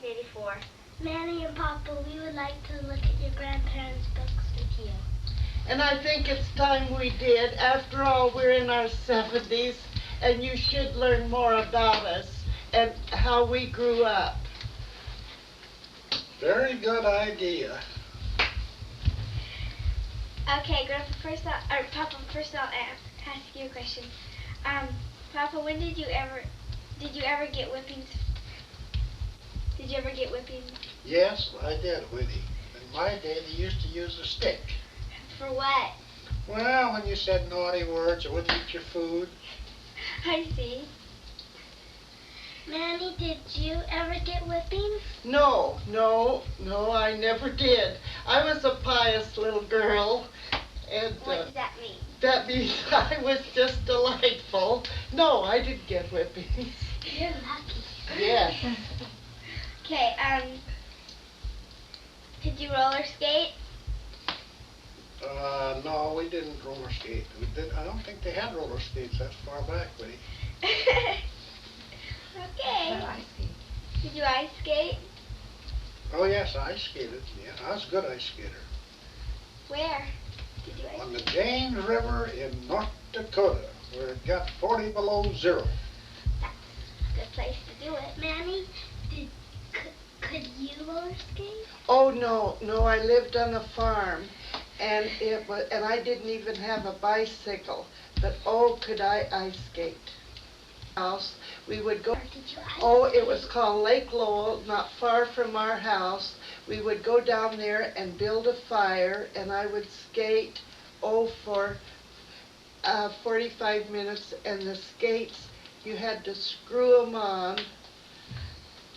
1984. Manny and Papa, we would like to look at your grandparents' books with you. And I think it's time we did. After all, we're in our 70s, and you should learn more about us and how we grew up. Very good idea. Okay, Grandpa, Papa, first I'll ask you a question. Papa, when did you ever get whippings? Did you ever get whippings? Yes, I did, Whitney. In my day, they used to use a stick. For what? Well, when you said naughty words or wouldn't eat your food. I see. Manny, did you ever get whippings? No, I never did. I was a pious little girl. And what does that mean? That means I was just delightful. No, I didn't get whippings. You're lucky. Yes. Okay, did you roller skate? No, we didn't roller skate. I don't think they had roller skates that far back, Whitney. Okay. Did you ice skate? Oh yes, I ice skated. Yeah, I was a good ice skater. Where did you ice On the skate? James River in North Dakota, where it got 40 below zero. That's a good place to do it. Manny, could you roller skate? Oh no, I lived on a farm, and I didn't even have a bicycle. But oh, could I ice skate? House, we would go. It was called Lake Lowell, not far from our house. We would go down there and build a fire, and I would skate for 45 minutes. And the skates, you had to screw them on,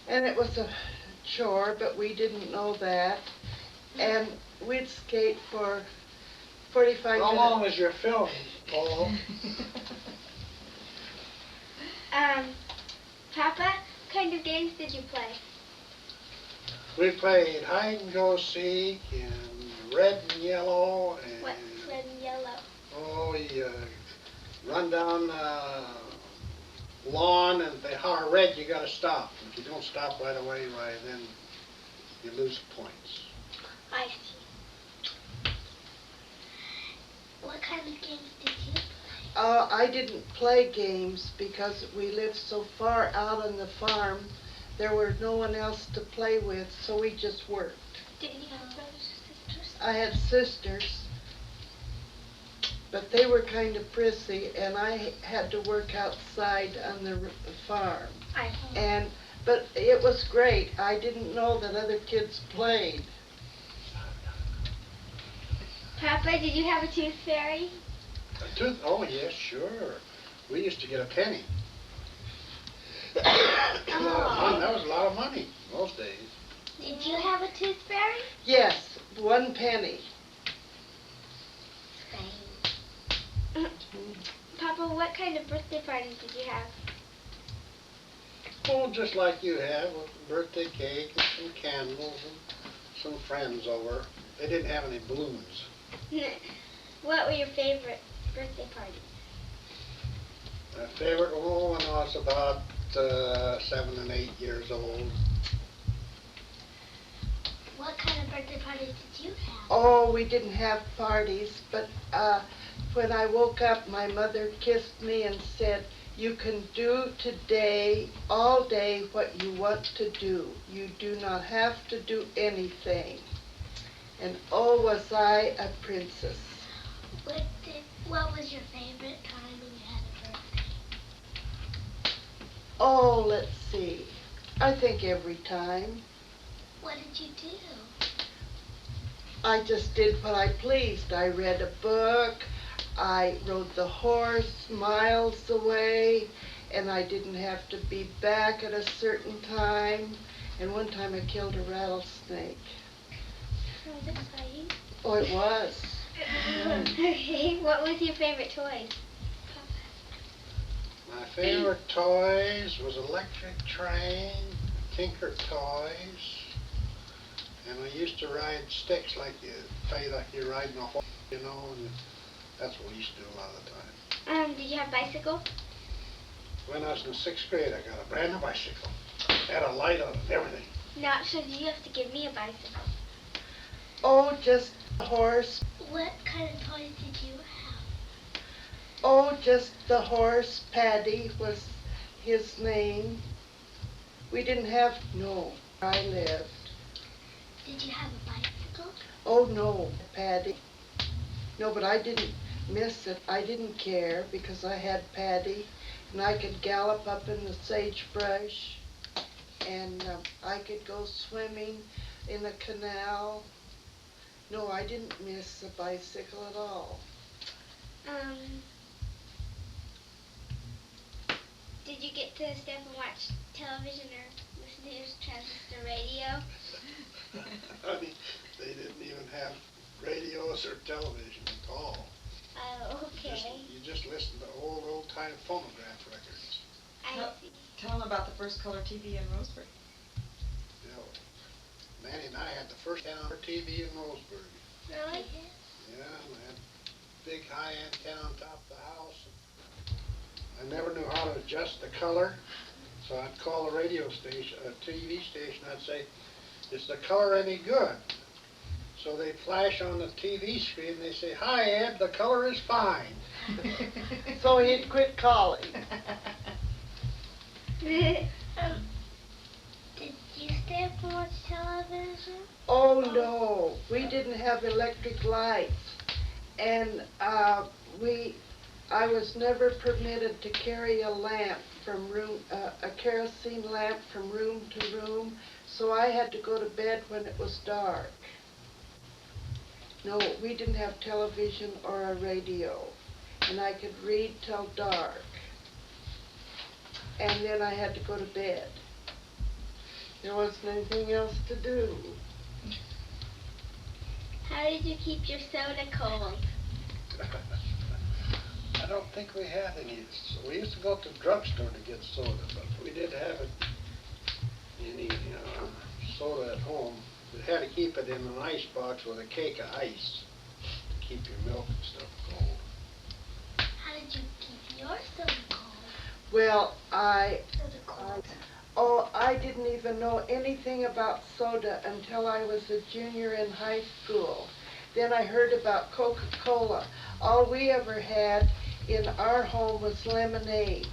and it was a chore, but we didn't know that. And we'd skate for 45 minutes. How long was your film, Paul? Papa, what kind of games did you play? We played hide and go seek and red and yellow. And What's red and yellow? Oh, you run down the lawn, and if they holler red, you got to stop. If you don't stop right away, then you lose points. I see. What kind of games did you play? I didn't play games because we lived so far out on the farm. There was no one else to play with, so we just worked. Did you have brothers or sisters? I had sisters, but they were kind of prissy, and I had to work outside on the farm. But it was great. I didn't know that other kids played. Papa, did you have a tooth fairy? A tooth? Oh, yes, sure. We used to get a penny. Oh. That was a lot of money those days. Did you have a tooth fairy? Yes, 1 penny. Papa, what kind of birthday parties did you have? Oh, just like you have, with a birthday cake and some candles and some friends over. They didn't have any balloons. What were your favorite birthday parties? My favorite, when I was about 7 and 8 years old. What kind of birthday parties did you have? Oh, we didn't have parties, but when I woke up, my mother kissed me and said, "You can do today, all day, what you want to do. You do not have to do anything." And oh, was I a princess. What was your favorite time when you had a birthday? Oh, let's see. I think every time. What did you do? I just did what I pleased. I read a book, I rode the horse miles away, and I didn't have to be back at a certain time. And one time I killed a rattlesnake. That was exciting. Oh, it was. Okay, what was your favorite toy? My favorite toys was electric train, Tinker toys, and we used to ride sticks like you're riding a horse, and that's what we used to do a lot of the time. Did you have bicycle? When I was in the 6th grade, I got a brand new bicycle. Had a light on it and everything. No, so you have to give me a bicycle. Oh, just the horse. What kind of toys did you have? Oh, just the horse. Paddy was his name. We didn't have, no, where I lived. Did you have a bicycle? Oh, no, Paddy. No, but I didn't miss it. I didn't care because I had Paddy, and I could gallop up in the sagebrush, and I could go swimming in the canal. No, I didn't miss a bicycle at all. Did you get to stay up and watch television or listen to your transistor radio? Honey, they didn't even have radios or television at all. Oh, okay. You just listened to old-time phonograph records. I see. Tell them about the first color TV in Roseburg. You know, Manny and I had the first antenna TV in Roseburg. Really? Yeah, and I had a big high antenna on top of the house. I never knew how to adjust the color, so I'd call the radio station, a TV station, I'd say, is the color any good? So they'd flash on the TV screen and they say, hi Ed, the color is fine. So he'd quit calling. Did you stay up and watch television? Oh, no, we didn't have electric lights, and I was never permitted to carry a lamp from a kerosene lamp from room to room, so I had to go to bed when it was dark. No, we didn't have television or a radio, and I could read till dark, and then I had to go to bed. There wasn't anything else to do. How did you keep your soda cold? I don't think we had any. So we used to go to the drugstore to get soda, but we didn't have any soda at home. We had to keep it in an ice box with a cake of ice to keep your milk and stuff cold. How did you keep your soda cold? Well, Soda cold. I didn't even know anything about soda until I was a junior in high school. Then I heard about Coca-Cola. All we ever had in our home was lemonade,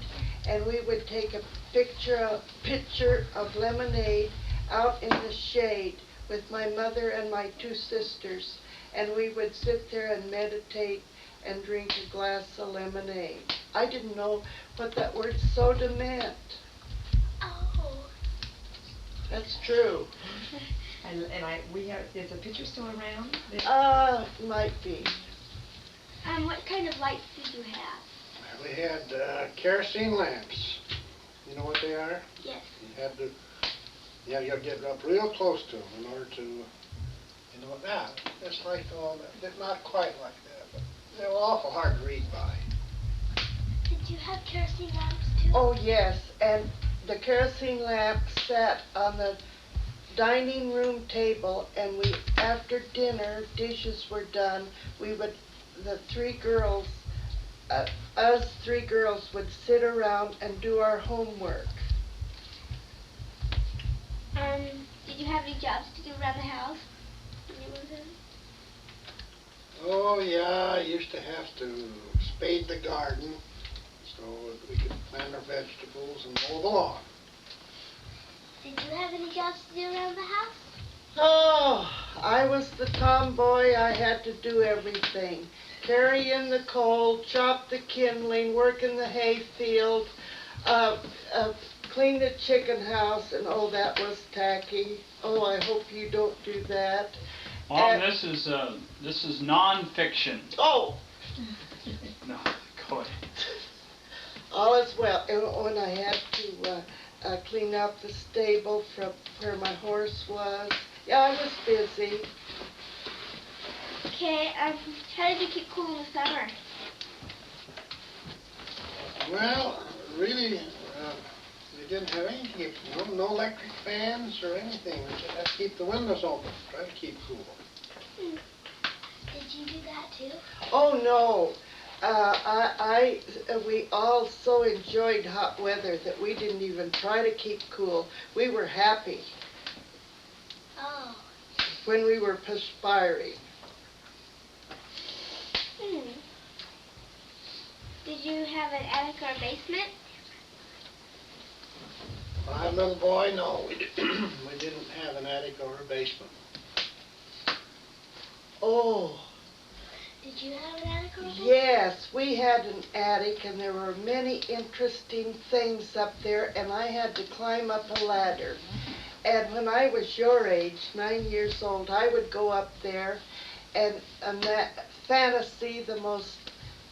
and we would take a pitcher of lemonade out in the shade with my mother and my two sisters, and we would sit there and meditate and drink a glass of lemonade. I didn't know what that word soda meant. Oh. That's true. Is the picture still around? Might be. What kind of lights did you have? We had kerosene lamps. You know what they are? Yes. You had to, you had to get up real close to them in order to, it's like all that. They're not quite like that, but they're awful hard to read by. Did you have kerosene lamps too? Oh, yes, and the kerosene lamp sat on the dining room table, and after dinner, dishes were done, us three girls would sit around and do our homework. Did you have any jobs to do around the house when you lived in? Oh yeah, I used to have to spade the garden so we could plant our vegetables and mow the lawn. Did you have any jobs to do around the house? Oh, I was the tomboy. I had to do everything. Carry in the coal, chop the kindling, work in the hayfield, clean the chicken house, and oh, that was tacky. Oh, I hope you don't do that. Mom, this is non-fiction. Oh! No, go ahead. All is well. And when I had to clean out the stable from where my horse was, yeah, I was busy. Okay, how did you keep cool in the summer? Well, really, we didn't have anything. No electric fans or anything. We just had to keep the windows open, try to keep cool. Did you do that too? Oh, no. We all so enjoyed hot weather that we didn't even try to keep cool. We were happy. Oh. when we were perspiring. Did you have an attic or a basement? When I was a little boy, no, we didn't have an attic or a basement. Oh, Did you have an attic or a basement? yes, we had an attic and there were many interesting things up there and I had to climb up a ladder. And when I was your age, 9 years old, I would go up there and fantasy the most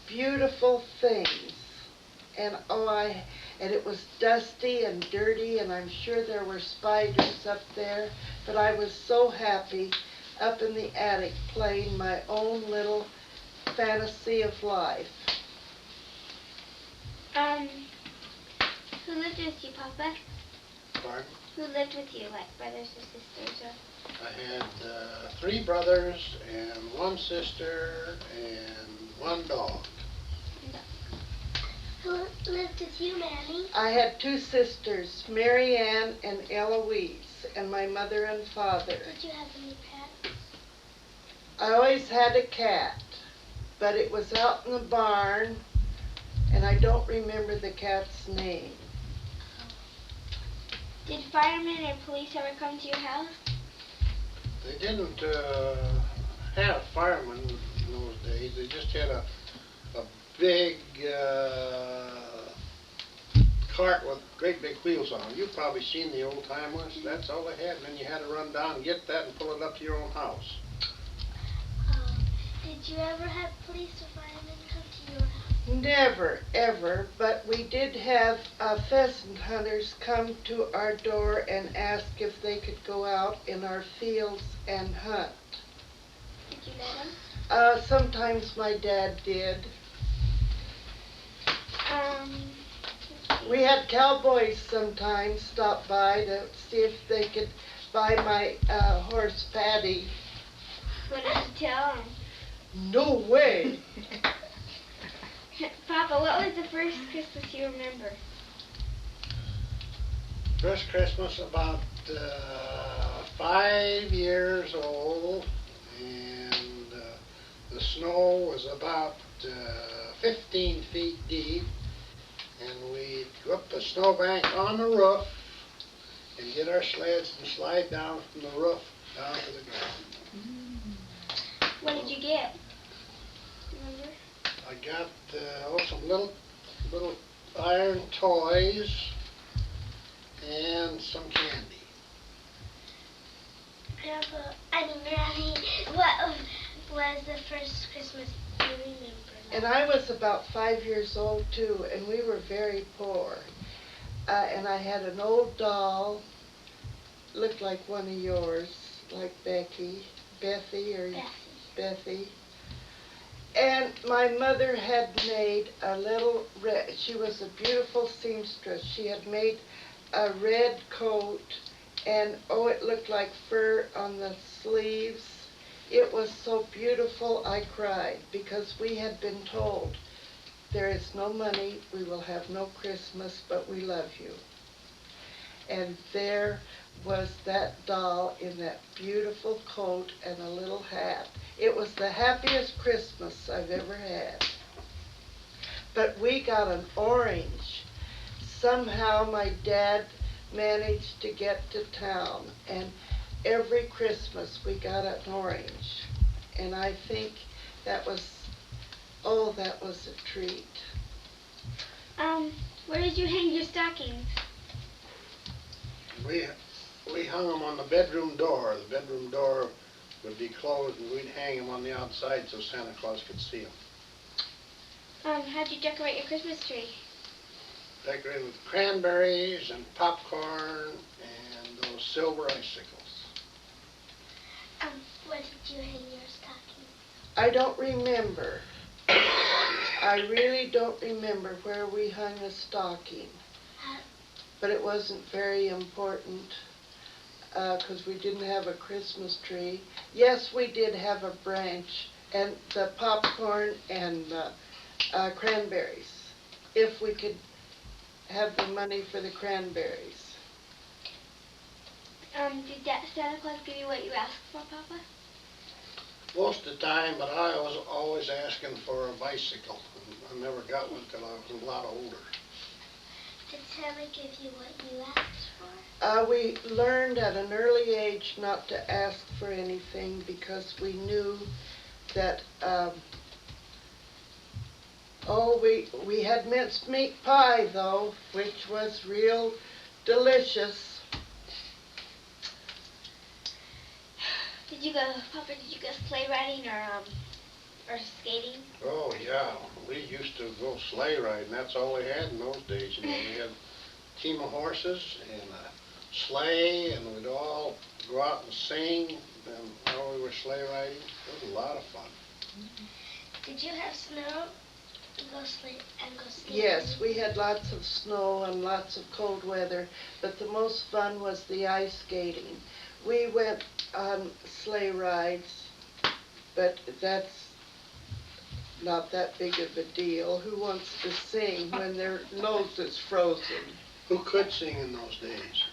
beautiful things. And and it was dusty and dirty and I'm sure there were spiders up there, but I was so happy up in the attic playing my own little fantasy of life. Who lived with you, Papa? Pardon? Who lived with you, like brothers or sisters? Or? I had 3 brothers and 1 sister and 1 dog. Who lived with you, Manny? I had 2 sisters, Mary Ann and Eloise, and my mother and father. Did you have any pets? I always had a cat, but it was out in the barn, and I don't remember the cat's name. Did firemen or police ever come to your house? They didn't have firemen in those days. They just had a big cart with great big wheels on it. You've probably seen the old timers. That's all they had. And then you had to run down and get that and pull it up to your own house. Did you ever have police or firemen come to your house? Never, ever, but we did have pheasant hunters come to our door and ask if they could go out in our fields and hunt. Did you let them? Sometimes my dad did. We had cowboys sometimes stop by to see if they could buy my horse Patty. What did you tell them? No way! Papa, what was the first Christmas you remember? First Christmas, about 5 years old, and the snow was about 15 feet deep, and we'd go up the snowbank on the roof and get our sleds and slide down from the roof down to the ground. What did you get? Remember? I got some little iron toys and some candy. Grandpa, Granny, what was the first Christmas you remember? And I was about 5 years old too, and we were very poor. And I had an old doll, looked like one of yours, like Bethy. And my mother had made a little she was a beautiful seamstress. She had made a red coat, and oh, it looked like fur on the sleeves. It was so beautiful I cried because we had been told, there is no money, we will have no Christmas, but we love you. And there was that doll in that beautiful coat and a little hat. It was the happiest Christmas I've ever had. But we got an orange. Somehow my dad managed to get to town, and every Christmas we got an orange. And I think that was a treat. Where did you hang your stockings? We hung them on the bedroom door. The bedroom door would be closed, and we'd hang them on the outside so Santa Claus could see them. How'd you decorate your Christmas tree? Decorated with cranberries and popcorn and those silver icicles. Where did you hang your stocking? I don't remember. I really don't remember where we hung a stocking. But it wasn't very important because we didn't have a Christmas tree. Yes, we did have a branch and the popcorn and cranberries, if we could have the money for the cranberries. Did Santa Claus give you what you asked for, Papa? Most of the time, but I was always asking for a bicycle. I never got one till I was a lot older. Did Santa give you what you asked for? We learned at an early age not to ask for anything because we knew that, we had minced meat pie though, which was real delicious. Papa, did you go sleigh riding or skating? Oh, yeah. We used to go sleigh riding. That's all we had in those days. You know, we had a team of horses and a sleigh, and we'd all go out and sing while we were sleigh riding. It was a lot of fun. Did you have snow and go skating? Yes, we had lots of snow and lots of cold weather, but the most fun was the ice skating. We went on sleigh rides, but that's not that big of a deal. Who wants to sing when their nose is frozen? Who could sing in those days?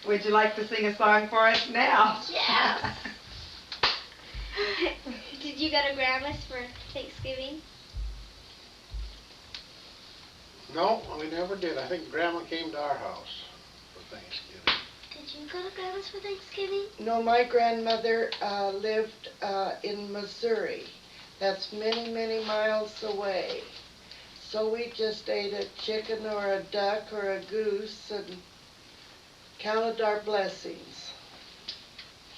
Would you like to sing a song for us now? Yes. Did you go to Grandma's for Thanksgiving? No, we never did. I think Grandma came to our house for Thanksgiving. Did you go to Grandma's for Thanksgiving? No, my grandmother lived in Missouri. That's many, many miles away. So we just ate a chicken or a duck or a goose and counted our blessings.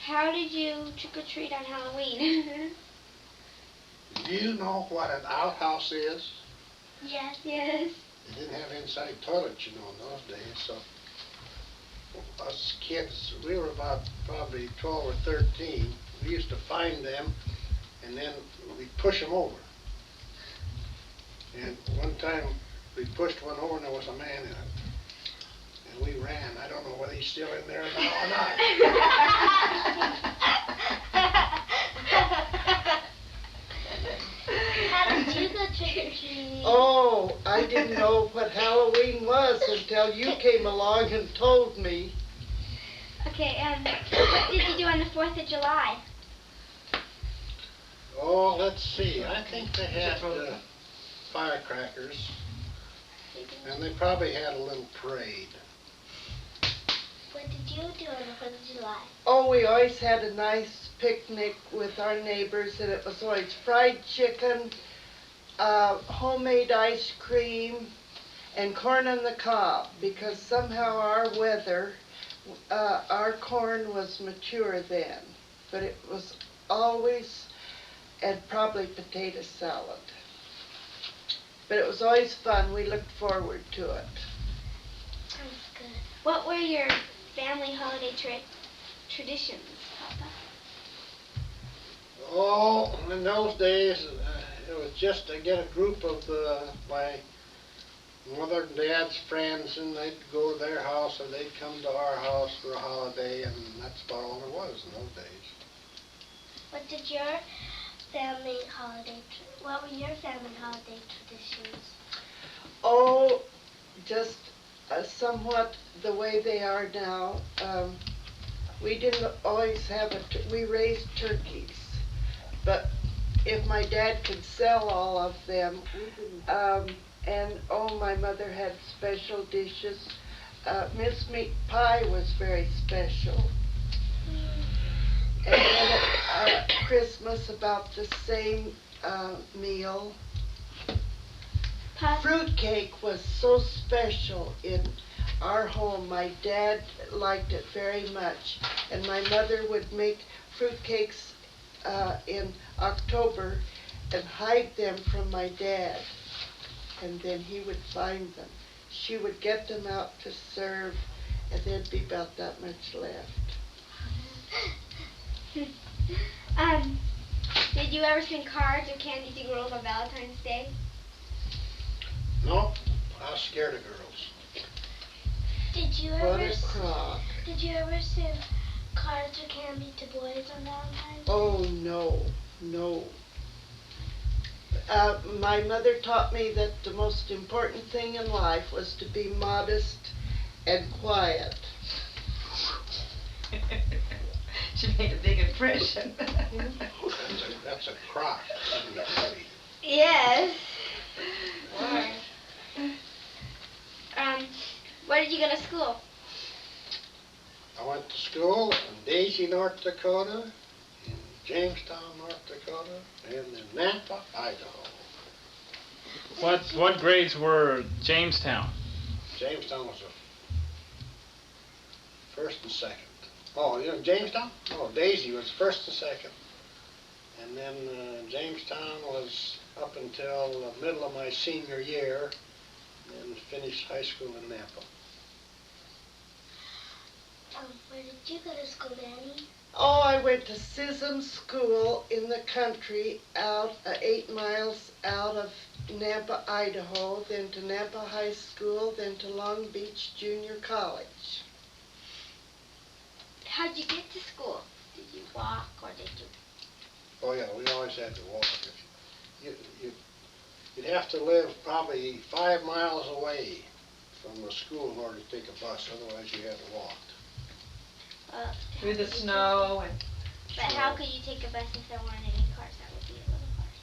How did you trick-or-treat on Halloween? Do you know what an outhouse is? Yes. Yes. They didn't have inside toilets, you know, in those days, so us kids, we were about probably 12 or 13. We used to find them, and then we'd push them over. And one time, we pushed one over, and there was a man in it. And we ran. I don't know whether he's still in there now or not. How did you go trick-or-treating? Oh, I didn't know what Halloween was until you came along and told me. Okay, what did you do on the 4th of July? Oh, let's see. I think they had firecrackers, and they probably had a little parade. What did you do on the 4th of July? Oh, we always had a nice picnic with our neighbors, and it was always fried chicken, homemade ice cream, and corn on the cob, because somehow our corn was mature then, but it was always, and probably potato salad. But it was always fun. We looked forward to it. Sounds good. What were your family holiday traditions, Papa? Oh, in those days, it was just to get a group of my mother and dad's friends, and they'd go to their house, or they'd come to our house for a holiday, and that's about all there was in those days. What were your family holiday traditions? Oh, just somewhat the way they are now. We didn't always have we raised turkeys, but if my dad could sell all of them, and oh, my mother had special dishes. Minced meat pie was very special. And then at Christmas, about the same meal. Fruit cake was so special in our home. My dad liked it very much, and my mother would make fruit cakes in October and hide them from my dad, and then he would find them. She would get them out to serve, and there'd be about that much left. Did you ever send cards or candy to girls on Valentine's Day? No, I was scared of girls. Did you What ever a crock. Did you ever send cards or candy to boys on Valentine's Day? Oh, no. My mother taught me that the most important thing in life was to be modest and quiet. She made a big impression. That's a crock. That'd be heavy. Yes. Why? Where did you go to school? I went to school in Daisy, North Dakota, in Jamestown, North Dakota, and in Nampa, Idaho. What grades were Jamestown? Jamestown was the first and second. Oh, you know Jamestown? Oh, Daisy was first and second. And then Jamestown was up until the middle of my senior year, and finished high school in Nampa. Where did you go to school, Manny? Oh, I went to Sism School in the country, 8 miles out of Nampa, Idaho, then to Nampa High School, then to Long Beach Junior College. How'd you get to school? Did you walk or did you? Oh yeah, we always had to walk. You'd have to live probably 5 miles away from the school in order to take a bus, otherwise you had to walk. Through the snow and. But how could you take a bus if there weren't any cars? That would be a little hard.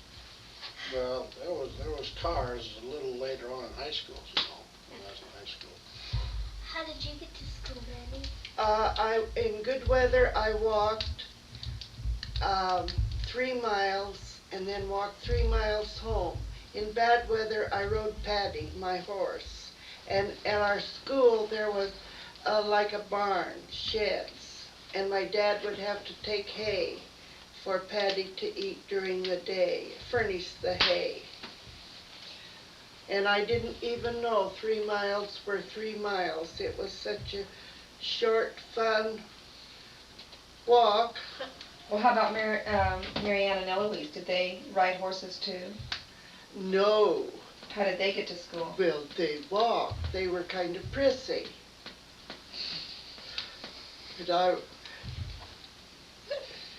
Well, there was cars a little later on in high school, you know, when I was in high school. How did you get to school, Manny? In good weather, I walked 3 miles and then walked 3 miles home. In bad weather, I rode Paddy, my horse. And at our school, there was like a barn, sheds. And my dad would have to take hay for Paddy to eat during the day, furnish the hay. And I didn't even know 3 miles were 3 miles. It was such a short, fun walk. Well, how about Marianne and Eloise? Did they ride horses too? No. How did they get to school? Well, they walked. They were kind of prissy.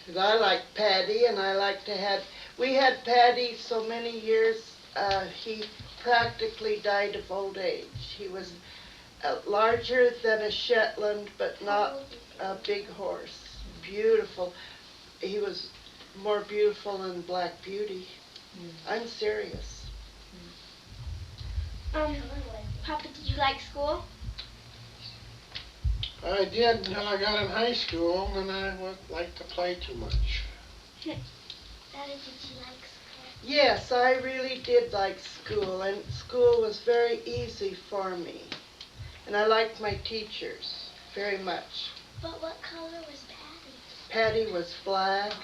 And I liked Paddy, and I liked to have. We had Paddy so many years. He practically died of old age. He was larger than a Shetland, but not a big horse. Beautiful. He was more beautiful than Black Beauty. I'm serious. Papa, did you like school? I did until I got in high school, and I would like to play too much. Daddy, did you like school? Yes, I really did like school, and school was very easy for me. And I liked my teachers very much. But what color was Paddy? Paddy was black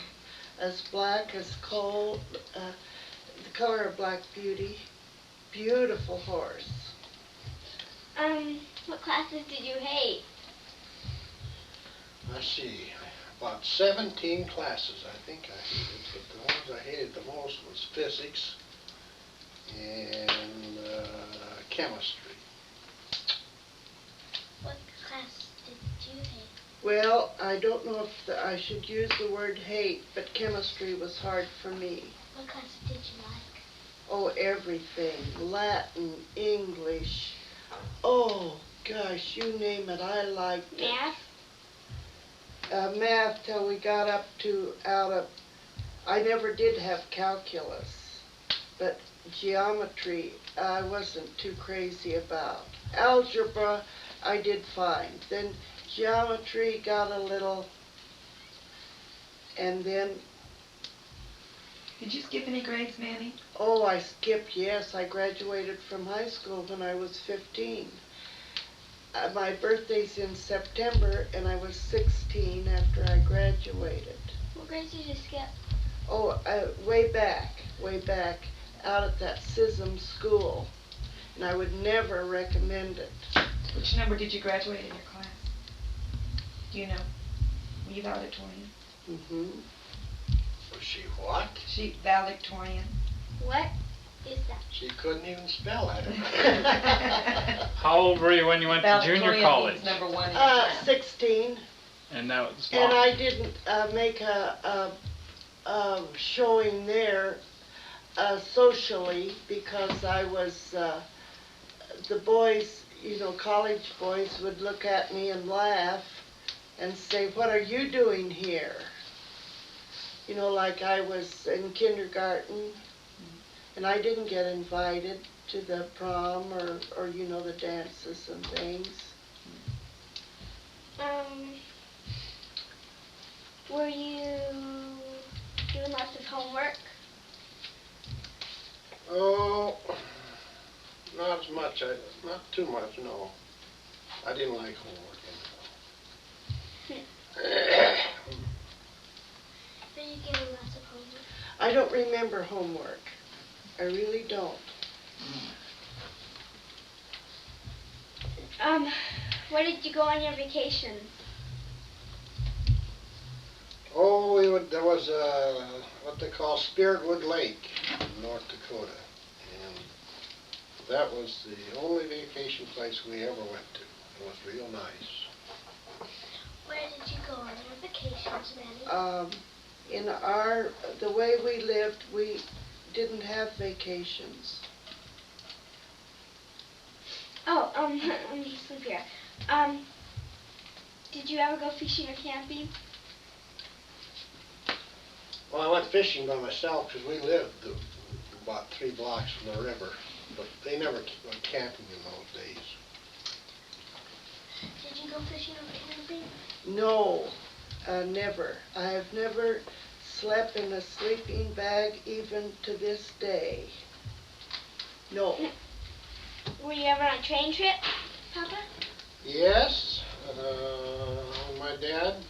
as coal, the color of Black Beauty. Beautiful horse. What classes did you hate? Let's see, about 17 classes I think I hated, but the ones I hated the most was physics and chemistry. What class did you hate? Well, I don't know if I should use the word hate, but chemistry was hard for me. What class did you like? Oh, everything. Latin, English. Oh, gosh, you name it, I liked it. Math? Math till we got up to I never did have calculus, but geometry I wasn't too crazy about. Algebra I did fine. Then geometry got a little, and then, Did you skip any grades, Manny? oh, I skipped, yes, I graduated from high school when I was 15. My birthday's in September, and I was 16 after I graduated. What grades did you skip? Oh, way back, out at that Sism school. And I would never recommend it. Which number did you graduate in your class? Do you know? Were you valedictorian? Mm-hmm. Was she what? She valedictorian. What is that? She couldn't even spell that. How old were you when you went to junior Valedictorian college? means number one in your class. 16. And that was And I didn't make a showing there socially because I was, the boys you know, college boys would look at me and laugh and say, "What are you doing here?" You know, like I was in kindergarten and I didn't get invited to the prom or you know, the dances and things. Were you doing lots of homework? Oh, not as much. Not too much, no. I didn't like homework anyhow. Were you getting lots of homework? I don't remember homework. I really don't. Where did you go on your vacations? Oh, there was what they call Spiritwood Lake in North Dakota. And that was the only vacation place we ever went to. It was real nice. Where did you go on your vacations, Manny? The way we lived, we didn't have vacations. Oh, let me sleep here. Did you ever go fishing or camping? Well, I went fishing by myself because we lived about 3 blocks from the river, but they never went camping in those days. Did you go fishing or camping? No, never. I have never slept in a sleeping bag even to this day. No. Were you ever on a train trip, Papa? Yes, my dad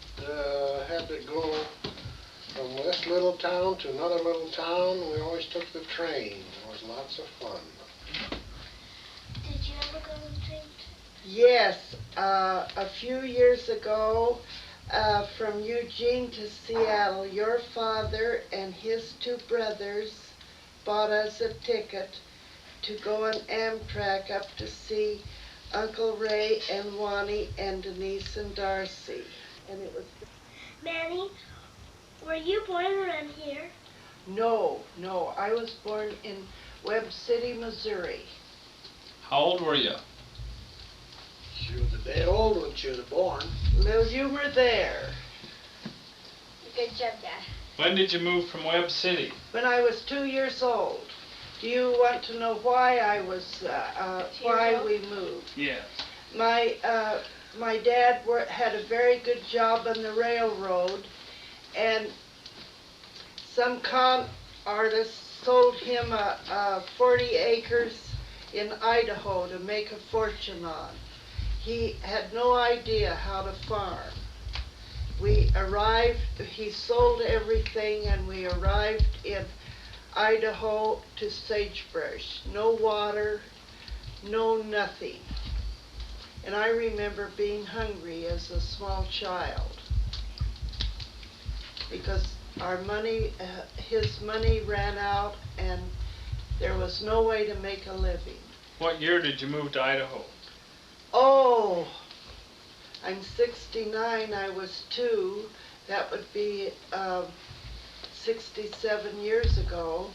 had to go from this little town to another little town. We always took the train. It was lots of fun. Did you ever go on a train trip? Yes, a few years ago, from Eugene to Seattle, your father and his 2 brothers bought us a ticket to go on Amtrak up to see Uncle Ray and Wani and Denise and Darcy. And it was... Manny, were you born around here? No, I was born in Webb City, Missouri. How old were you? She was a day old when she was born. Well, you were there. Good job, Dad. When did you move from Webb City? When I was 2 years old. Do you want to know why why we moved? Yes. My dad had a very good job on the railroad, and some con artist sold him 40 acres in Idaho to make a fortune on. He had no idea how to farm. We arrived, he sold everything, and we arrived in Idaho to sagebrush. No water, no nothing. And I remember being hungry as a small child because our money, his money ran out and there was no way to make a living. What year did you move to Idaho? Oh, I'm 69, I was 2. That would be 67 years ago.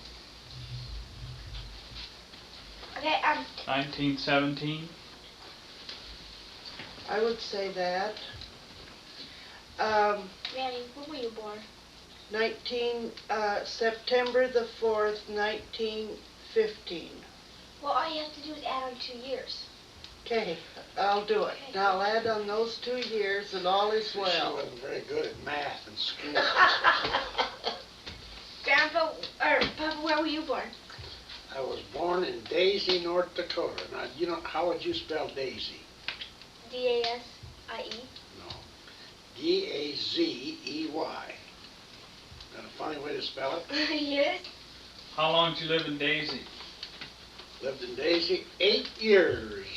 Okay, 1917? I would say that. Manny, when were you born? September the 4th, 1915. Well, all you have to do is add on 2 years. Okay, I'll do it. Okay. Now I'll add on those 2 years and all is She well. wasn't very good at math in school. Grandpa, or Papa, where were you born? I was born in Daisy, North Dakota. Now, you know, how would you spell Daisy? D-A-S-I-E. No. D-A-Z-E-Y. Got a funny way to spell it? Yes. How long did you live in Daisy? Lived in Daisy 8 years,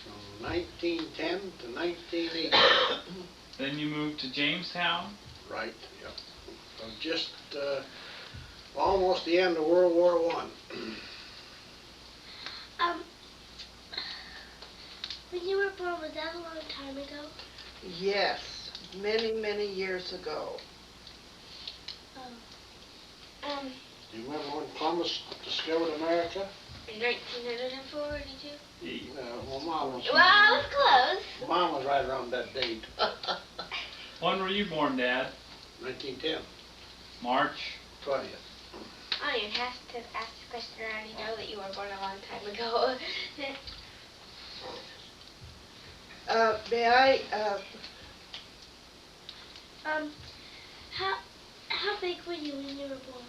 from 1910 to 1980. Then you moved to Jamestown? Right, yep. From just almost the end of World War I. When you were born, was that a long time ago? Yes, many, many years ago. Do you remember when Columbus discovered America? In 1942? Well, Mom was. Well, I was close. Mom was right around that date. When were you born, Dad? 1910, March? 20th. I don't even have to ask this question. I already know that you were born a long time ago. May I, How big were you when you were born?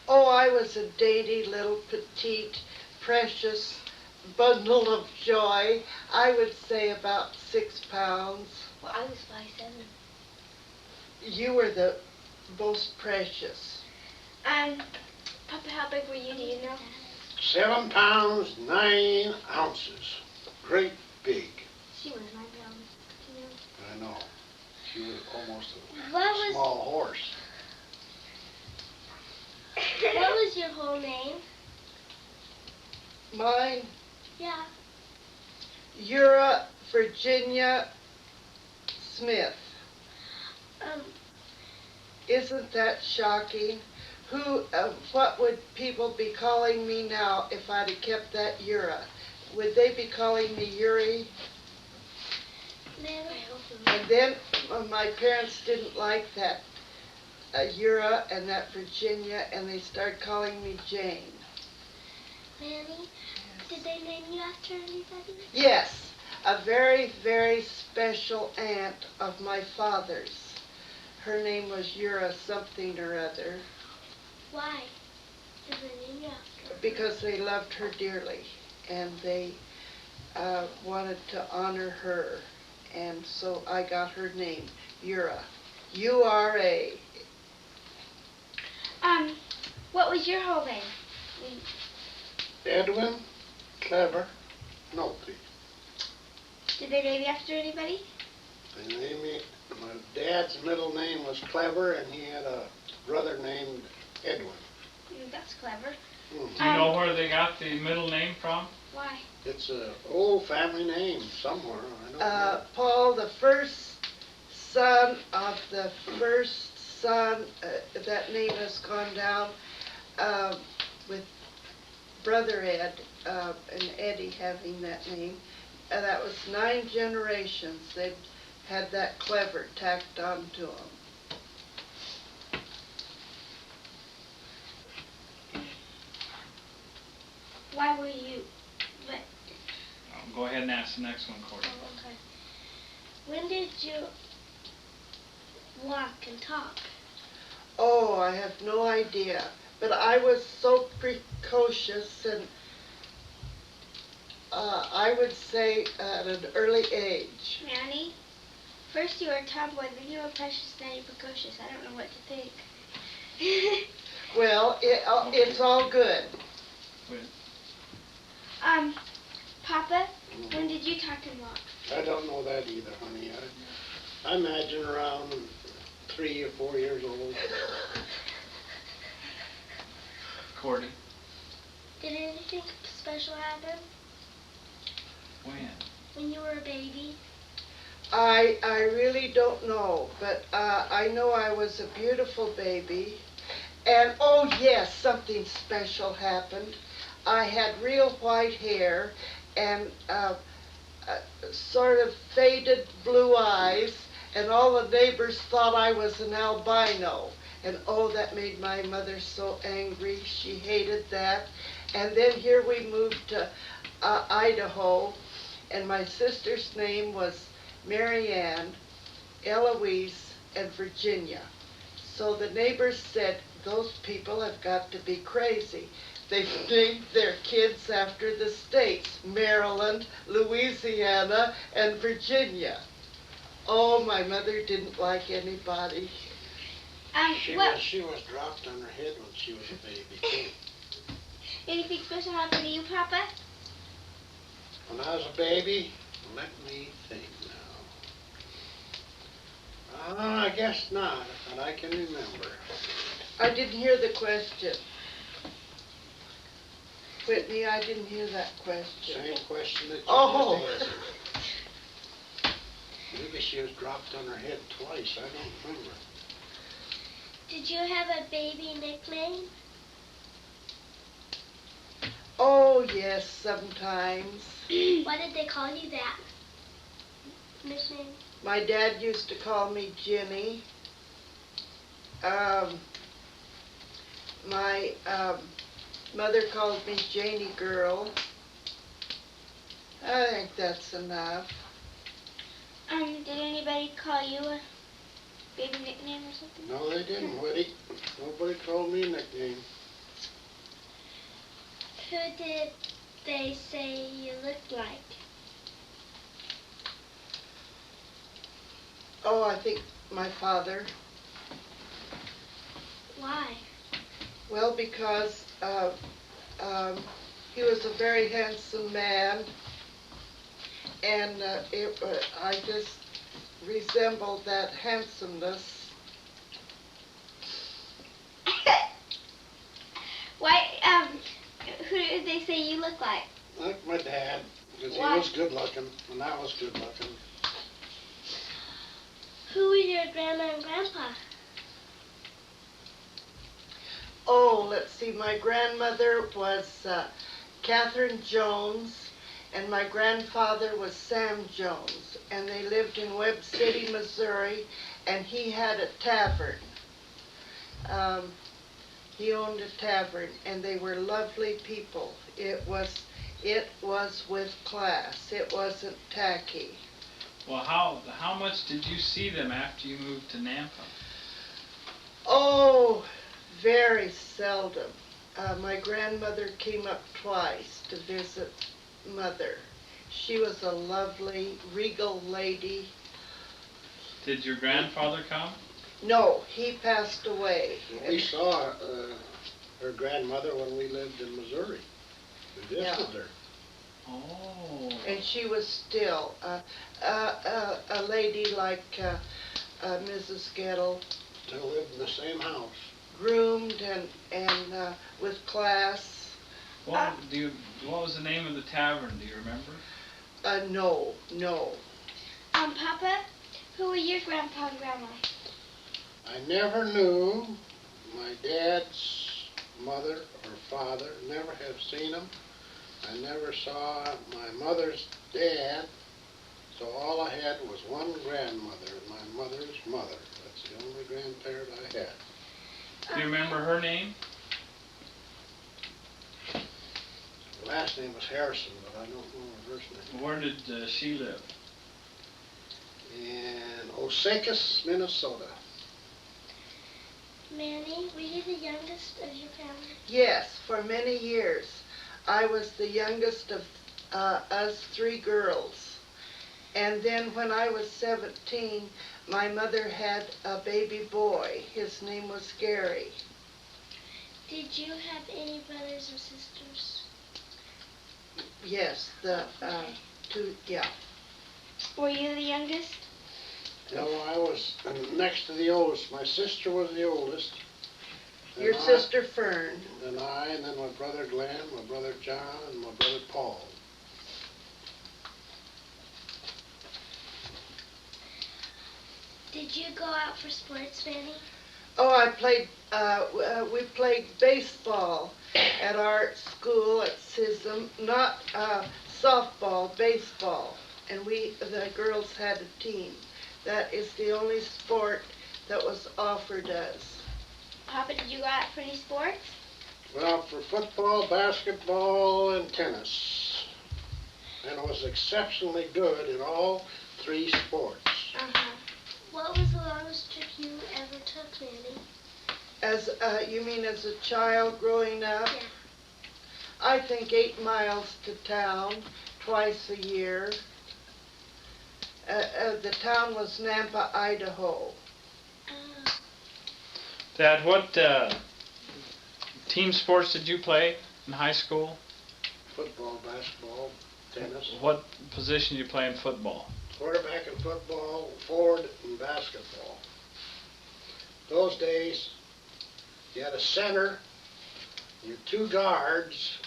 oh, I was a dainty little petite, precious bundle of joy. I would say about 6 pounds. Well, I was 5'7". You were the most precious. Papa, how big were you? Do you know? 7 pounds, 9 ounces. Great big. She was 9 pounds. Do you know? I know. She was almost a What was- small horse. What was your whole name? Mine, Yeah. Ura Virginia Smith. Isn't that shocking? What would people be calling me now if I'd have kept that Ura? Would they be calling me Yuri? Manny? And then my parents didn't like that Ura and that Virginia, and they started calling me Jane. Manny? Did they name you after anybody? Yes, a very, very special aunt of my father's. Her name was Ura something or other, Why did they name you after? because they loved her dearly, and they wanted to honor her, and so I got her name, Ura. U-R-A. What was your whole name? Edwin, Clever, Nolte. Did they name you after anybody? They named me, my dad's middle name was Clever, and he had a brother named Edwin. That's clever. Do you know where they got the middle name from? Why? It's an old family name somewhere. I don't know. Paul, the first son of the first son, that name has gone down with Brother Ed and Eddie having that name. And that was 9 generations. They had that Clever tacked onto them. Why were you? Go ahead and ask the next one, Courtney. Oh, okay. When did you walk and talk? Oh, I have no idea. But I was so precocious, and I would say at an early age. Manny, first you were a tomboy, then you were precious, now you're precocious. I don't know what to think. Well, it's all good. Wait. Papa, when did you talk and walk? I don't know that either, honey. I imagine around 3 or 4 years old. Courtney. Did anything special happen When? when you were a baby? I really don't know, but I know I was a beautiful baby. And oh yes, something special happened. I had real white hair and sort of faded blue eyes, and all the neighbors thought I was an albino. And oh, that made my mother so angry. She hated that. And then here we moved to Idaho, and my sister's name was Mary Ann, Eloise, and Virginia. So the neighbors said, those people have got to be crazy. They've named their kids after the states, Maryland, Louisiana, and Virginia. Oh, my mother didn't like anybody. She was dropped on her head when she was a baby, too. Anything special happened to you, Papa? When I was a baby, let me think now. I guess not, but I can remember. I didn't hear the question. Whitney, I didn't hear that question. Same question that you Oh. just answered. Maybe she was dropped on her head twice, I don't remember. Did you have a baby nickname? Oh, yes, sometimes. Why did they call you that? Nickname? My dad used to call me Jenny. My mother called me Janie Girl. I think that's enough. Did anybody call you a baby nickname or something? No, they didn't, Whitty. Nobody called me a nickname. Who did they say you looked like? Oh, I think my father. Why? Well, because he was a very handsome man, and I just resembled that handsomeness. Why, who did they say you look like? Like my dad, because he Why? was good looking, and I was good looking. Who were your grandma and grandpa? Oh, let's see, my grandmother was Catherine Jones, and my grandfather was Sam Jones, and they lived in Webb City, Missouri, and he had a tavern. He owned a tavern, and they were lovely people. It was with class. It wasn't tacky. Well, how much did you see them after you moved to Nampa? Oh, very seldom. My grandmother came up twice to visit Mother. She was a lovely, regal lady. Did your grandfather come? No, he passed away. We saw her grandmother when we lived in Missouri. We visited her. Oh. And she was still a lady like Mrs. Gettle, Still lived in the same house. groomed and with class. What was the name of the tavern? Do you remember? No. Papa, who were your grandpa and grandma? I never knew my dad's mother or father, never have seen them. I never saw my mother's dad, so all I had was one grandmother, my mother's mother. That's the only grandparent I had. Do you remember her name? The last name was Harrison, but I don't know her first name. Where did she live? In Osakis, Minnesota. Manny, were you the youngest of your family? Yes, for many years. I was the youngest of us three girls. And then when I was 17, my mother had a baby boy. His name was Gary. Did you have any brothers or sisters? Yes, the two, yeah. Were you the youngest? No, I was next to the oldest. My sister was the oldest. Your sister Fern. Then I, and then my brother Glenn, my brother John, and my brother Paul. Did you go out for sports, Manny? Oh, we played baseball at our school at SISM, not softball, baseball. And the girls had a team. That is the only sport that was offered us. Papa, did you go out for any sports? Went out for football, basketball, and tennis. And I was exceptionally good in all three sports. What was the longest trip you ever took, Manny? You mean as a child growing up? Yeah. I think 8 miles to town twice a year. The town was Nampa, Idaho. Dad, what team sports did you play in high school? Football, basketball, tennis. What position did you play in football? Quarterback in football, forward in basketball. Those days, you had a center, your two guards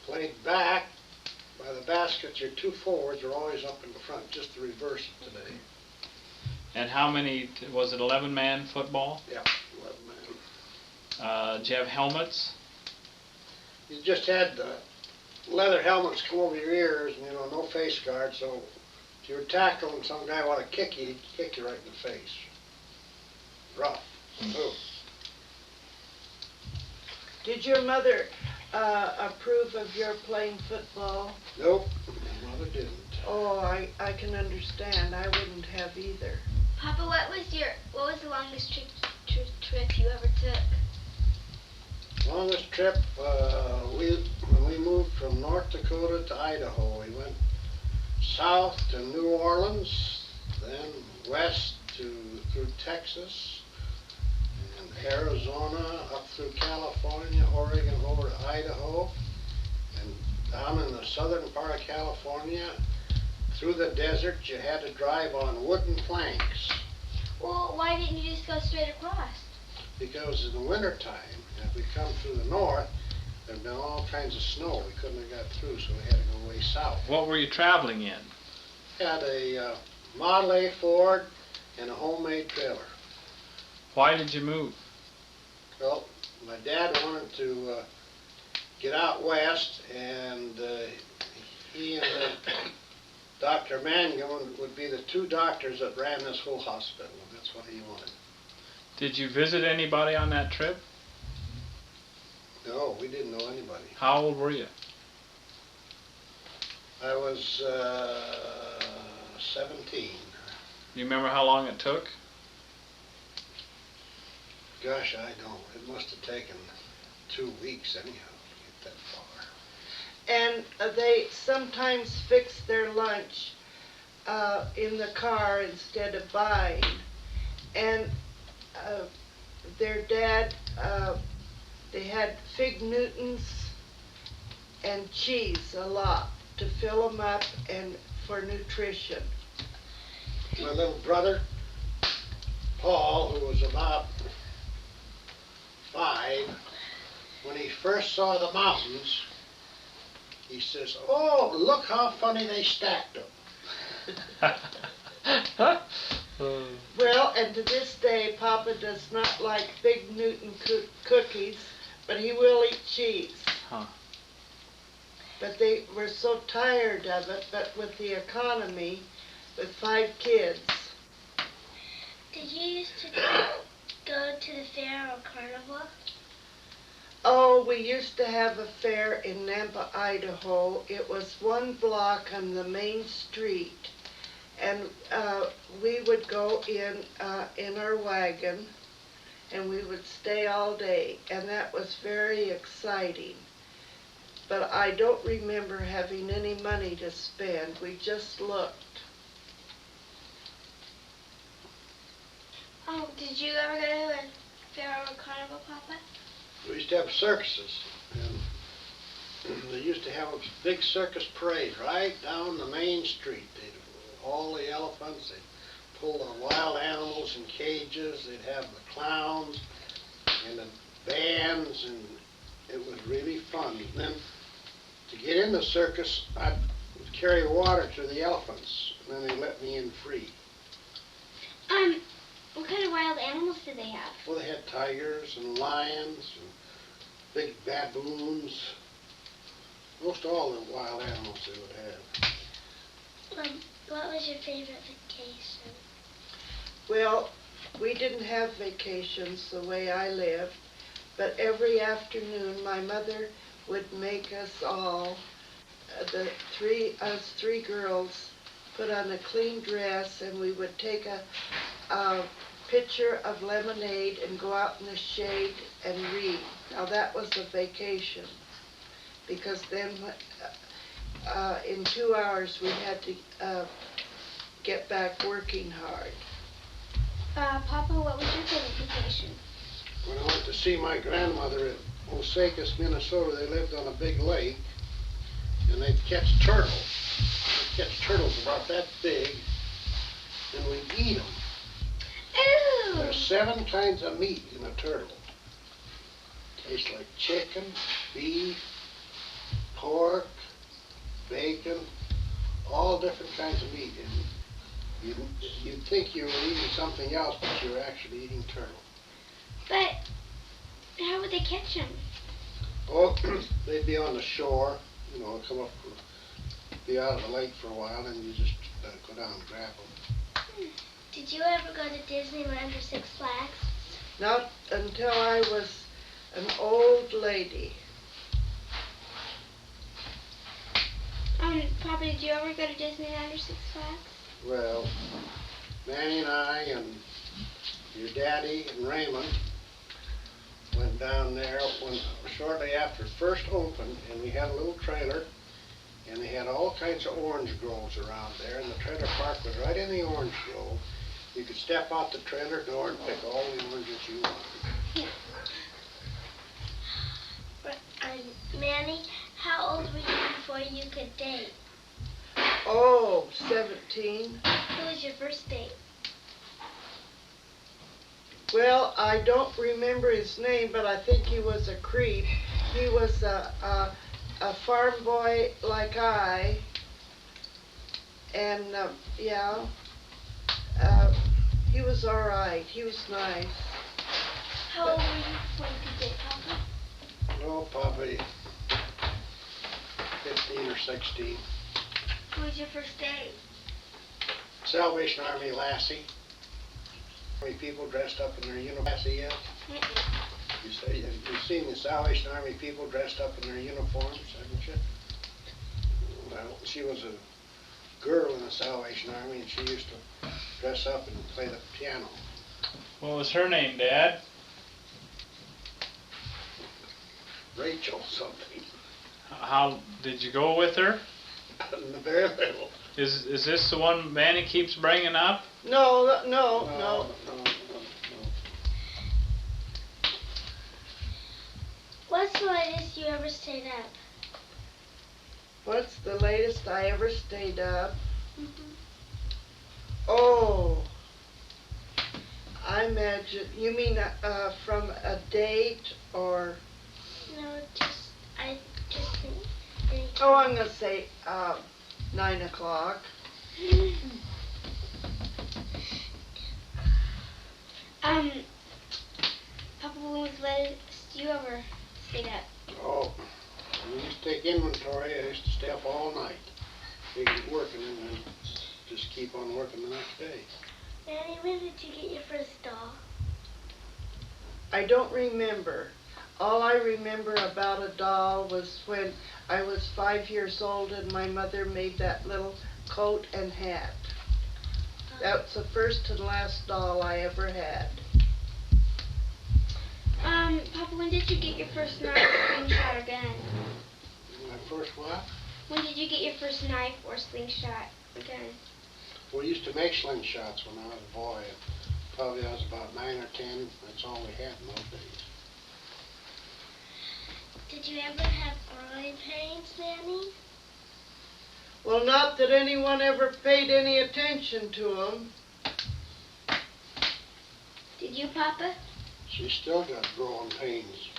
played back. By the basket, your two forwards are always up in front, just the reverse of today. And how many, was it 11-man football? Yeah, 11 man. Did you have helmets? you just had the leather helmets come over your ears and, no face guard, so if you were tackling some guy wanted to kick you, he'd kick you right in the face. Rough. Ooh. Did your mother approve of your playing football? Nope, my mother didn't. Oh, I can understand. I wouldn't have either. Papa, what was the longest trip you ever took? Longest trip, when we moved from North Dakota to Idaho, we went south to New Orleans, then west through Texas, and Arizona, up through California, Oregon, over to Idaho, and down in the southern part of California, through the desert, you had to drive on wooden planks. Well, why didn't you just go straight across? Because in the wintertime, if we come through the north, there'd been all kinds of snow. We couldn't have got through, so we had to go way south. What were you traveling in? Had a Model A Ford and a homemade trailer. Why did you move? Well, my dad wanted to get out west, and he and Dr. Mangan would be the two doctors that ran this whole hospital, and that's what he wanted. Did you visit anybody on that trip? No, we didn't know anybody. How old were you? I was 17. You remember how long it took? Gosh, I don't. It must have taken 2 weeks anyhow to get that far. And they sometimes fix their lunch in the car instead of buying. And their dad, they had Fig Newtons and cheese a lot to fill them up and for nutrition. My little brother, Paul, who was about 5, when he first saw the mountains, he says, "Oh, look how funny they stacked them." Well, and to this day, Papa does not like Fig Newton cookies, but he will eat cheese. Huh. But they were so tired of it, but with the economy, with 5 kids. Did you used to go to the fair or carnival? Oh, we used to have a fair in Nampa, Idaho. It was 1 block on the main street. And we would go in our wagon, and we would stay all day. And that was very exciting. But I don't remember having any money to spend. We just looked. Oh, did you ever go to a fair or carnival, Papa? We used to have circuses, and they used to have a big circus parade right down the main street. All the elephants, they'd pull the wild animals in cages, they'd have the clowns and the bands, and it was really fun. And then to get in the circus, I'd carry water to the elephants, and then they let me in free. What kind of wild animals did they have? Well, they had tigers and lions and big baboons. Most all the wild animals they would have. What was your favorite vacation? Well, we didn't have vacations the way I lived, but every afternoon my mother would make us all, us three girls, put on a clean dress, and we would take a pitcher of lemonade and go out in the shade and read. Now that was a vacation, because then in 2 hours we had to get back working hard. Papa, what was your favorite vacation? When I went to see my grandmother at Osakis, Minnesota, they lived on a big lake, and they'd catch turtles. They'd catch turtles about that big, and we'd eat them. Ew! There's 7 kinds of meat in a turtle. Tastes like chicken, beef, pork, bacon, all different kinds of meat. And you'd think you were eating something else, but you were actually eating turtle. But how would they catch them? Oh, they'd be on the shore, you know, come up, be out of the lake for a while, and you just go down and grab them. Did you ever go to Disneyland or Six Flags? Not until I was an old lady. Papa, did you ever go to Disneyland or Six Flags? Well, Manny and I and your daddy and Raymond went down there shortly after it first opened, and we had a little trailer, and they had all kinds of orange groves around there, and the trailer park was right in the orange grove. You could step out the trailer door and pick all the oranges you wanted. Manny, how old were you before you could date? Oh, 17. Who was your first date? Well, I don't remember his name, but I think he was a creep. He was a farm boy like I, and yeah, he was all right. He was nice. How old were you before you could date, Papa? Oh, probably 15 or 16. Who was your first date? Salvation Army lassie. Army people dressed up in their uniforms. Lassie, yeah? You say you've seen the Salvation Army people dressed up in their uniforms, haven't you? Well, she was a girl in the Salvation Army, and she used to dress up and play the piano. What was her name, Dad? Rachel something. How did you go with her? Very little. Is this the one Manny keeps bringing up? No. What's the latest you ever stayed up? What's the latest I ever stayed up? Mm-hmm. Oh, I imagine, you mean from a date or? No, I just think. Oh, I'm gonna say 9 o'clock. Papa, when was the latest you ever stayed up? Oh, when we used to take inventory, I used to stay up all night. We get working and then just keep on working the next day. Manny, when did you get your first doll? I don't remember. All I remember about a doll was when I was 5 years old and my mother made that little coat and hat. That's the first and last doll I ever had. Papa, when did you get your first knife, slingshot, or gun? My first what? When did you get your first knife or slingshot or gun? We used to make slingshots when I was a boy. Probably I was about 9 or 10. That's all we had in those days. Did you ever have growing pains, Manny? Well, not that anyone ever paid any attention to them. Did you, Papa? She still got growing pains.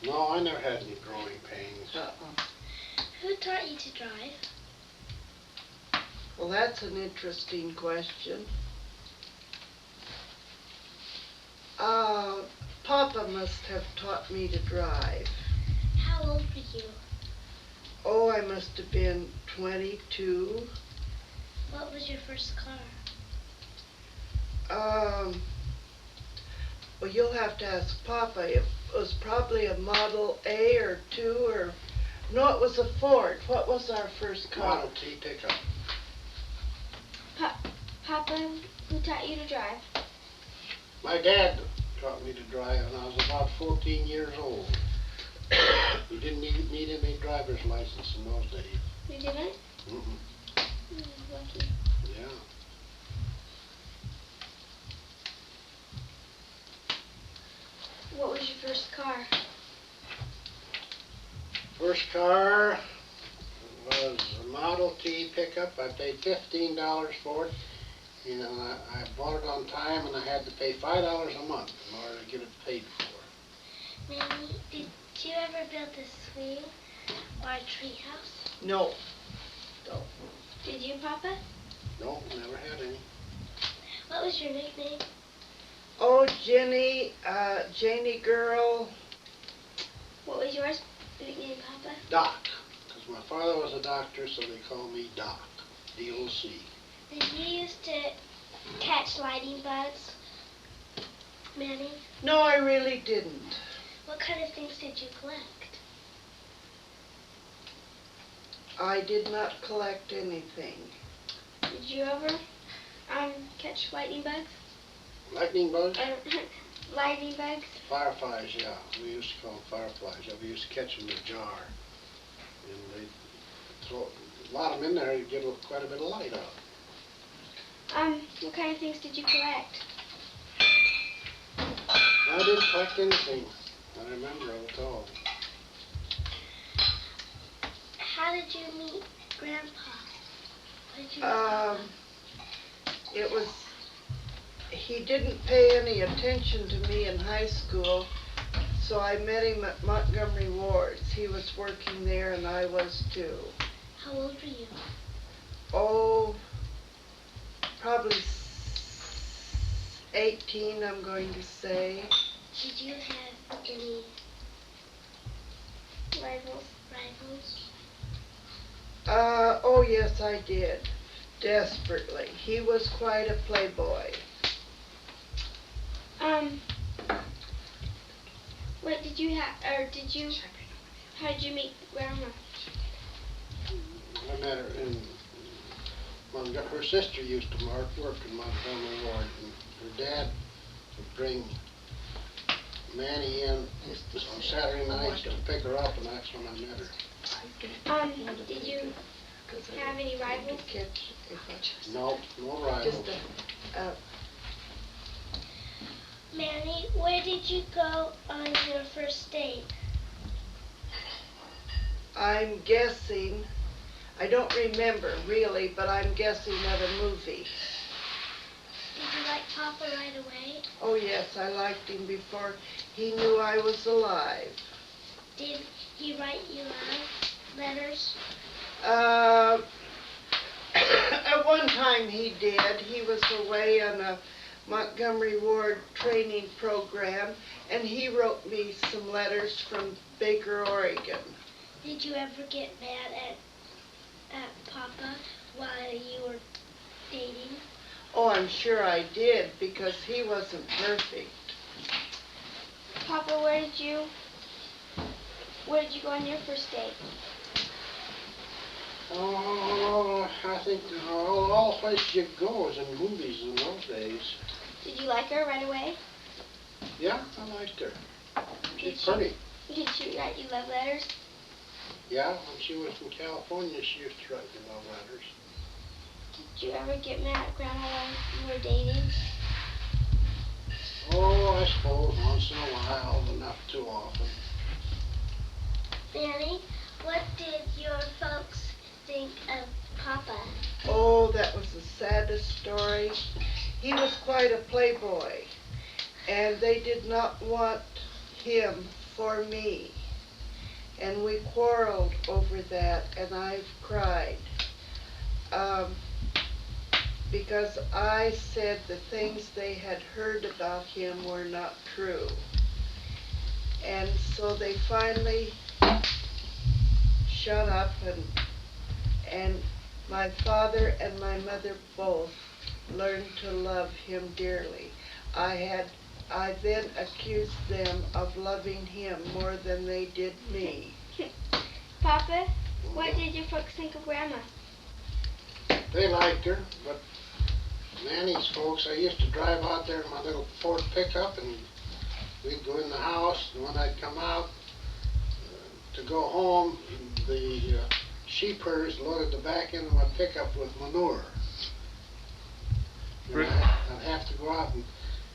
No, I never had any growing pains. Who taught you to drive? Well, that's an interesting question. Papa must have taught me to drive. How old were you? Oh, I must have been 22. What was your first car? Well, you'll have to ask Papa. It was probably a Model A or 2 or... No, it was a Ford. What was our first car? Model T pickup. Papa, who taught you to drive? My dad taught me to drive when I was about 14 years old. You didn't need any driver's license in those days. You didn't? Mm-mm. Lucky. Yeah. What was your first car? First car was a Model T pickup. I paid $15 for it. And I bought it on time, and I had to pay $5 a month in order to get it paid for. Manny, did you ever build a swing or a tree house? No. Did you, Papa? No, never had any. What was your nickname? Oh, Jenny, Janie girl. What was yours? Nickname, Papa? Doc, because my father was a doctor, so they called me Doc, D-O-C. Did you used to catch lightning bugs, Manny? No, I really didn't. What kind of things did you collect? I did not collect anything. Did you ever catch lightning bugs? Lightning bugs? Lightning bugs? Fireflies, yeah. We used to call them fireflies. Yeah, we used to catch them in a jar. And they throw a lot of them in there, you get quite a bit of light out. What kind of things did you collect? I didn't collect anything. I remember it all. How did you meet Grandpa? How did you meet Papa? It was, he didn't pay any attention to me in high school, so I met him at Montgomery Ward's. He was working there and I was too. How old were you? Oh, probably 18, I'm going to say. Did you have any Rivals? Oh yes, I did. Desperately. He was quite a playboy. What did you have, how did you meet Grandma? I met her in, her sister used to work in Montgomery Ward, and her dad would bring Manny in on Saturday nights to pick her up, and that's when I met her. Did you have any rivals? No rivals. Manny, where did you go on your first date? I'm guessing, I don't remember really, but I'm guessing at a movie. Did you like Papa right away? Oh yes, I liked him before he knew I was alive. Did he write you letters? At one time he did. He was away on a Montgomery Ward training program, and he wrote me some letters from Baker, Oregon. Did you ever get mad at Papa while you were dating? Oh, I'm sure I did, because he wasn't perfect. Papa, where did you go on your first date? Oh, I think all the places you go is in movies in those days. Did you like her right away? Yeah, I liked her. She's Did pretty. Did she write you love letters? Yeah, when she was in California, she used to write me love letters. Did you ever get mad at Grandma while you were dating? Oh, I suppose once in a while, but not too often. Manny, what did your folks think of Papa? Oh, that was the saddest story. He was quite a playboy, and they did not want him for me. And we quarreled over that, and I've cried. Because I said the things they had heard about him were not true. And so they finally shut up, and my father and my mother both learned to love him dearly. I then accused them of loving him more than they did me. Papa, what did your folks think of Grandma? They liked her, but Manny's folks, I used to drive out there in my little Ford pickup, and we'd go in the house, and when I'd come out to go home, the sheep herders loaded the back end of my pickup with manure. And I'd have to go out and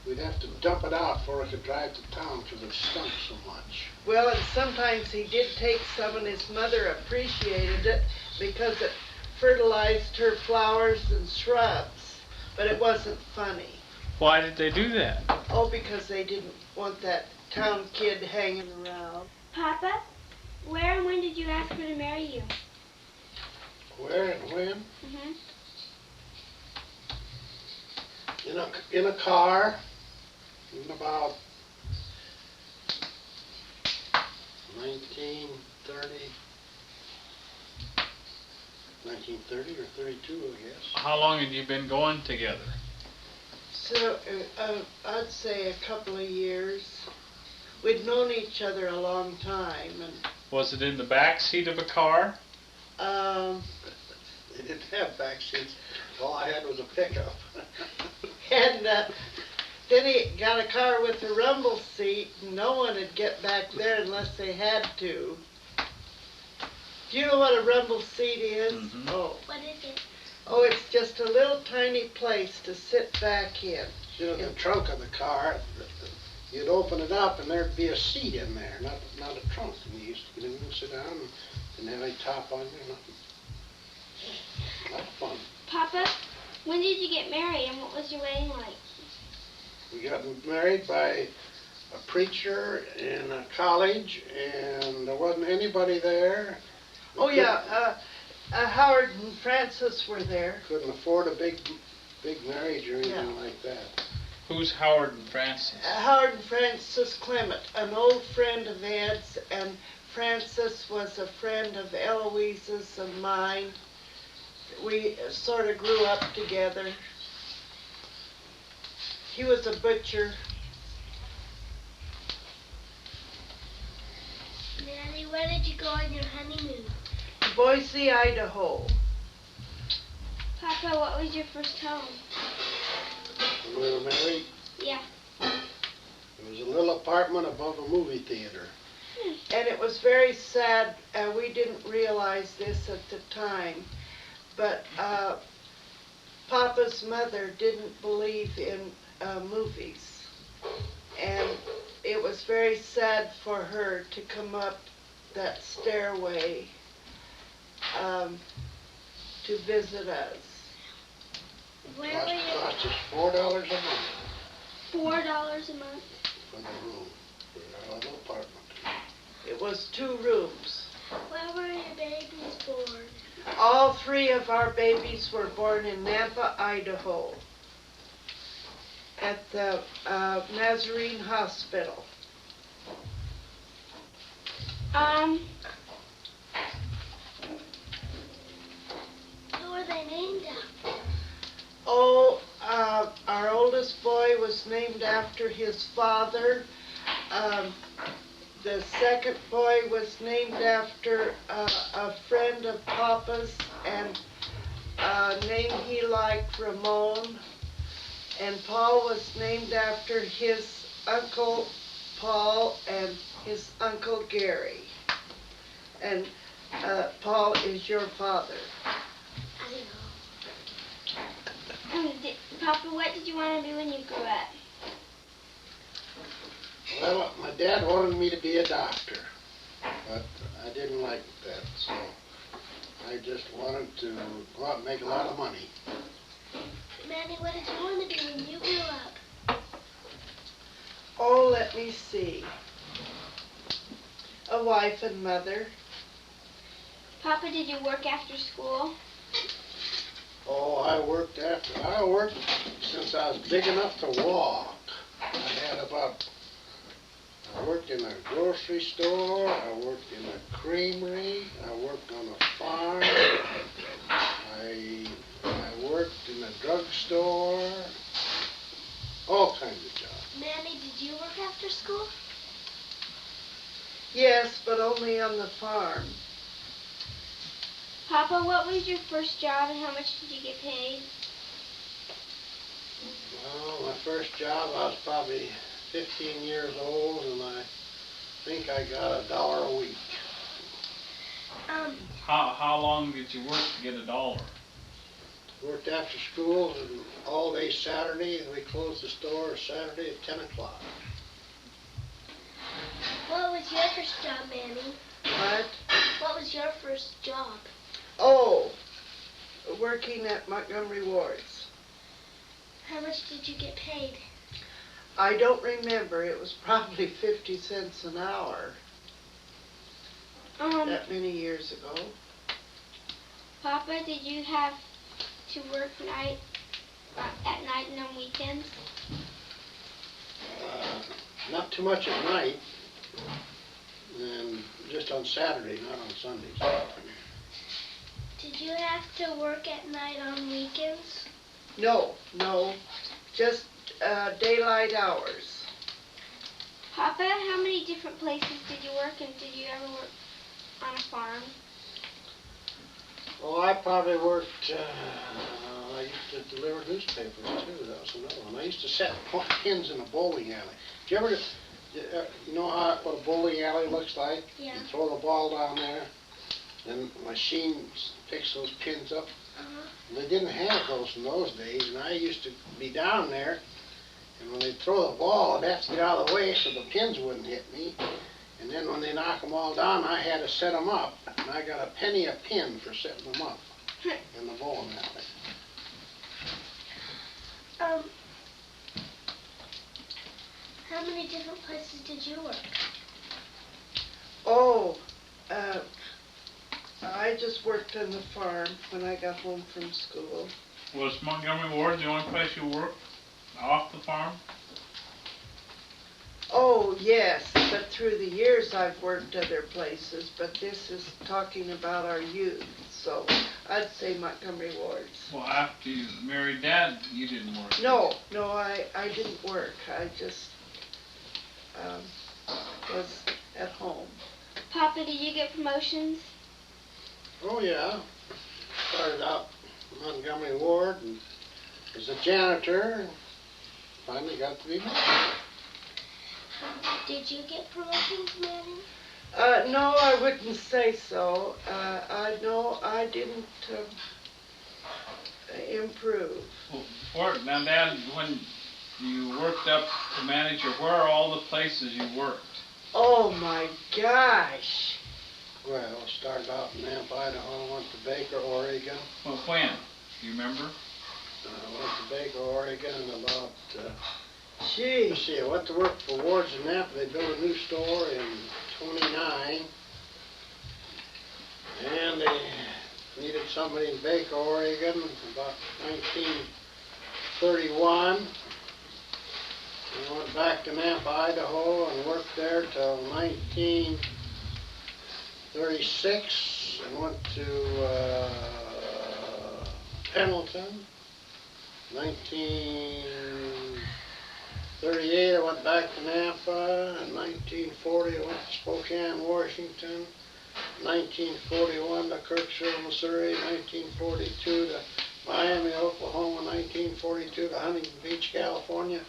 we'd have to dump it out before I could drive to town because it stunk so much. Well, and sometimes he did take some, and his mother appreciated it because it fertilized her flowers and shrubs, but it wasn't funny. Why did they do that? Oh, because they didn't want that town kid hanging around. Papa, where and when did you ask her to marry you? Where and when? Mm-hmm. In a car in about 1930. 1930 or 32, I guess. How long had you been going together? So, I'd say a couple of years. We'd known each other a long time, Was it in the back seat of a car? and They didn't have back seats. All I had was a pickup. and then he got a car with a rumble seat, and no one would get back there unless they had to. Do you know what a rumble seat is? Mhm. Oh. What is it? Oh, it's just a little tiny place to sit back in. You know, the trunk of the car, you'd open it up and there'd be a seat in there, not a trunk. And you used to get in and sit down and didn't have any top on you, nothing. Not fun. Papa, when did you get married and what was your wedding like? We got married by a preacher in a college, and there wasn't anybody there. Oh yeah, Howard and Francis were there. Couldn't afford a big marriage or anything Yeah. like that. Who's Howard and Francis? Howard and Francis Clement, an old friend of Ed's, and Francis was a friend of Eloise's and mine. We sort of grew up together. He was a butcher. Manny, where did you go on your honeymoon? Boise, Idaho. Papa, what was your first home? When we were married, Yeah. it was a little apartment above a movie theater. And it was very sad, we didn't realize this at the time, but Papa's mother didn't believe in movies. And it was very sad for her to come up that stairway to visit us. Where were you? Cost us $4 a month $4 a month. for the room, for our little apartment. It was 2 rooms. Where were your babies born? All 3 of our babies were born in Nampa, Idaho, at the Nazarene Hospital. Who were they named after? Oh, our oldest boy was named after his father. The second boy was named after a friend of Papa's, and a name he liked, Ramon. And Paul was named after his Uncle Paul and his Uncle Gary. And Paul is your father. I know. Papa, what did you want to be when you grew up? Well, my dad wanted me to be a doctor, but I didn't like that, so I just wanted to go out and make a lot of money. Manny, what did you want to be when you grew up? Oh, let me see. A wife and mother. Papa, did you work after school? Oh, I worked since I was big enough to walk. I worked in a grocery store, I worked in a creamery, I worked on a farm, I worked in a drugstore, all kinds of jobs. Manny, did you work after school? Yes, but only on the farm. Papa, what was your first job and how much did you get paid? Well, my first job, I was probably 15 years old, and I think I got $1 a week. How long did you work to get $1? Worked after school and all day Saturday, and we closed the store Saturday at 10 o'clock. What was your first job, Manny? What? What was your first job? Oh, working at Montgomery Ward's. How much did you get paid? I don't remember. It was probably 50 cents an hour. That many years ago. Papa, did you have to work at night and on weekends? Not too much at night, and on Saturday, not on Sundays. Did you have to work at night on weekends? No, just daylight hours. Papa, how many different places did you work, and did you ever work on a farm? Well, I probably worked, I used to deliver newspapers too, that was another one. I used to set pins in a bowling alley. Did you ever, you know what a bowling alley looks like? Yeah. You throw the ball down there, and the machine picks those pins up. And they didn't have those in those days, and I used to be down there, and when they'd throw the ball, I'd have to get out of the way so the pins wouldn't hit me. And then when they knock them all down, I had to set them up, and I got a penny a pin for setting them up in the bowling alley. How many different places did you work? Oh, I just worked on the farm when I got home from school. Was Montgomery Ward the only place you worked off the farm? Oh, yes, but through the years I've worked other places, but this is talking about our youth, so I'd say Montgomery Wards. Well, after you married Dad, you didn't work. No, I didn't work. I just was at home. Papa, did you get promotions? Oh yeah, started out in Montgomery Ward and was a janitor, and finally got to be mayor. Did you get promotions, Manny? No, I wouldn't say so. I know I didn't improve. Now, Dad, when you worked up to manager, where are all the places you worked? Oh my gosh. Well, started out in Nampa, Idaho, went to Baker, Oregon. Well, when? Do you remember? Went to Baker, Oregon, and about, Gee. let's see, I went to work for Wards in Nampa. They built a new store in 29, and they needed somebody in Baker, Oregon, about 1931. I went back to Nampa, Idaho, and worked there till 1936, and went to Pendleton. 1938, I went back to Nampa. In 1940, I went to Spokane, Washington. 1941 to Kirksville, Missouri. 1942 to Miami, Oklahoma. 1942 to Huntington Beach, California.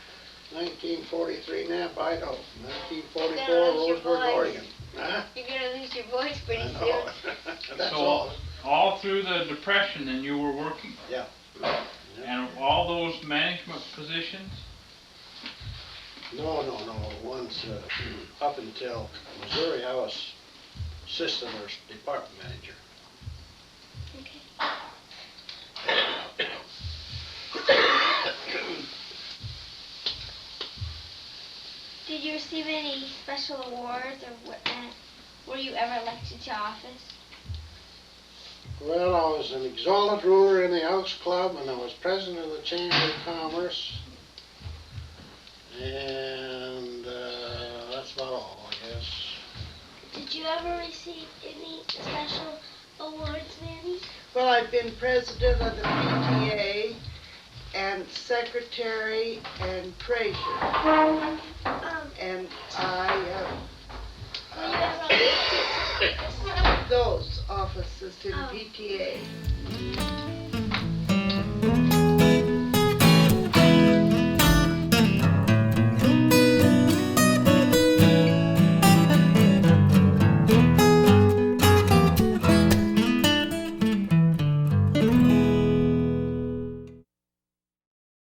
1943, Nampa, Idaho. 1944, Roseburg, Oregon. Huh? You're going to lose your voice pretty I soon. know. That's So, all. through the Depression, then you were working? Yeah. And all those management positions? No. Once, up until Missouri, I was assistant or department manager. Okay. Did you receive any special awards, or were you ever elected to office? Well, I was an exalted ruler in the Elks Club, and I was president of the Chamber of Commerce. And that's about all, I guess. Did you ever receive any special awards, Manny? Well, I've been president of the PTA and secretary and treasurer. And Were you ever elected to those offices in Oh. PTA.